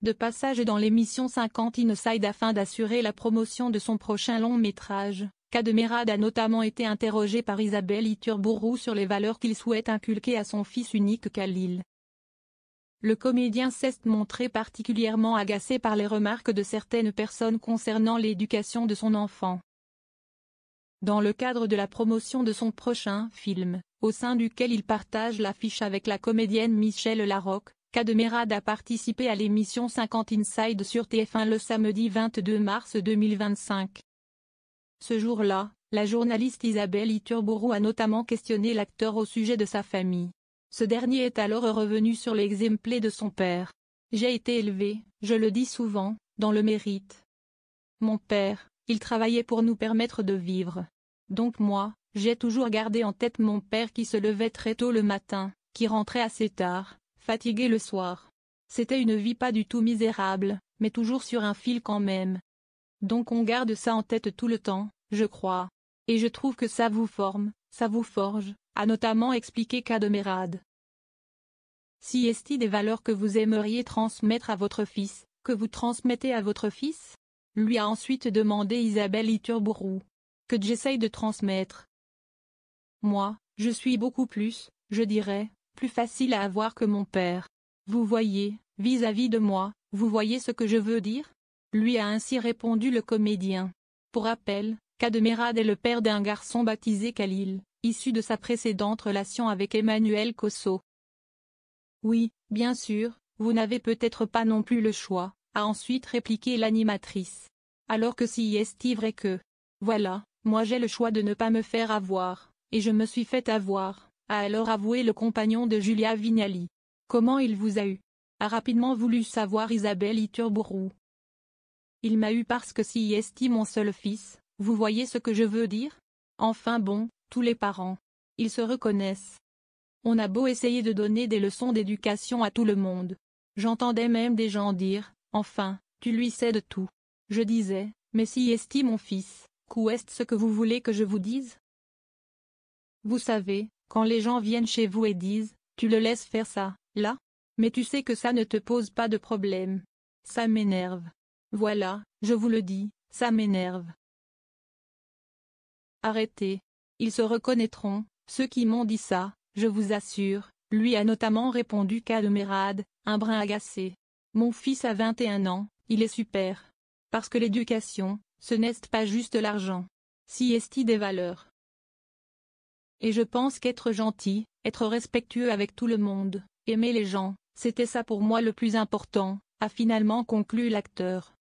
de passage dans l'émission 50 Inside afin d'assurer la promotion de son prochain long métrage. Kadmerad a notamment été interrogé par Isabelle Iturburu sur les valeurs qu'il souhaite inculquer à son fils unique Khalil. Le comédien s'est montré particulièrement agacé par les remarques de certaines personnes concernant l'éducation de son enfant. Dans le cadre de la promotion de son prochain film, au sein duquel il partage l'affiche avec la comédienne Michelle Larocque, Kadmerad a participé à l'émission 50 Inside sur TF1 le samedi 22 mars 2025. Ce jour-là, la journaliste Isabelle Iturburu a notamment questionné l'acteur au sujet de sa famille. Ce dernier est alors revenu sur l'exemple de son père. « J'ai été élevé, je le dis souvent, dans le mérite. Mon père, il travaillait pour nous permettre de vivre. Donc moi, j'ai toujours gardé en tête mon père qui se levait très tôt le matin, qui rentrait assez tard, fatigué le soir. C'était une vie pas du tout misérable, mais toujours sur un fil quand même. Donc on garde ça en tête tout le temps, je crois. Et je trouve que ça vous forme, ça vous forge, a notamment expliqué Kadmerad. Si est-il des valeurs que vous aimeriez transmettre à votre fils, que vous transmettez à votre fils ? Lui a ensuite demandé Isabelle Iturburu. Que j'essaye de transmettre. Moi, je suis beaucoup plus, je dirais, plus facile à avoir que mon père. Vous voyez, vis-à-vis de moi, vous voyez ce que je veux dire ? Lui a ainsi répondu le comédien. Pour rappel, Kadmerad est le père d'un garçon baptisé Khalil, issu de sa précédente relation avec Emmanuel Kosso. Oui, bien sûr, vous n'avez peut-être pas non plus le choix, a ensuite répliqué l'animatrice. Alors que si est vrai que... Voilà, moi j'ai le choix de ne pas me faire avoir, et je me suis fait avoir, a alors avoué le compagnon de Julia Vignali. Comment il vous a eu ? A rapidement voulu savoir Isabelle Iturburu. Il m'a eu parce que si est mon seul fils, vous voyez ce que je veux dire ? Enfin bon, tous les parents. Ils se reconnaissent. On a beau essayer de donner des leçons d'éducation à tout le monde. J'entendais même des gens dire, enfin, tu lui cèdes tout. Je disais, mais si est mon fils, qu'est ce que vous voulez que je vous dise ? Vous savez, quand les gens viennent chez vous et disent, tu le laisses faire ça, là ? Mais tu sais que ça ne te pose pas de problème. Ça m'énerve. Voilà, je vous le dis, ça m'énerve. Arrêtez. Ils se reconnaîtront, ceux qui m'ont dit ça, je vous assure, lui a notamment répondu Kadmerad, un brin agacé. Mon fils a 21 ans, il est super. Parce que l'éducation, ce n'est pas juste l'argent. Si est des valeurs. Et je pense qu'être gentil, être respectueux avec tout le monde, aimer les gens, c'était ça pour moi le plus important, a finalement conclu l'acteur.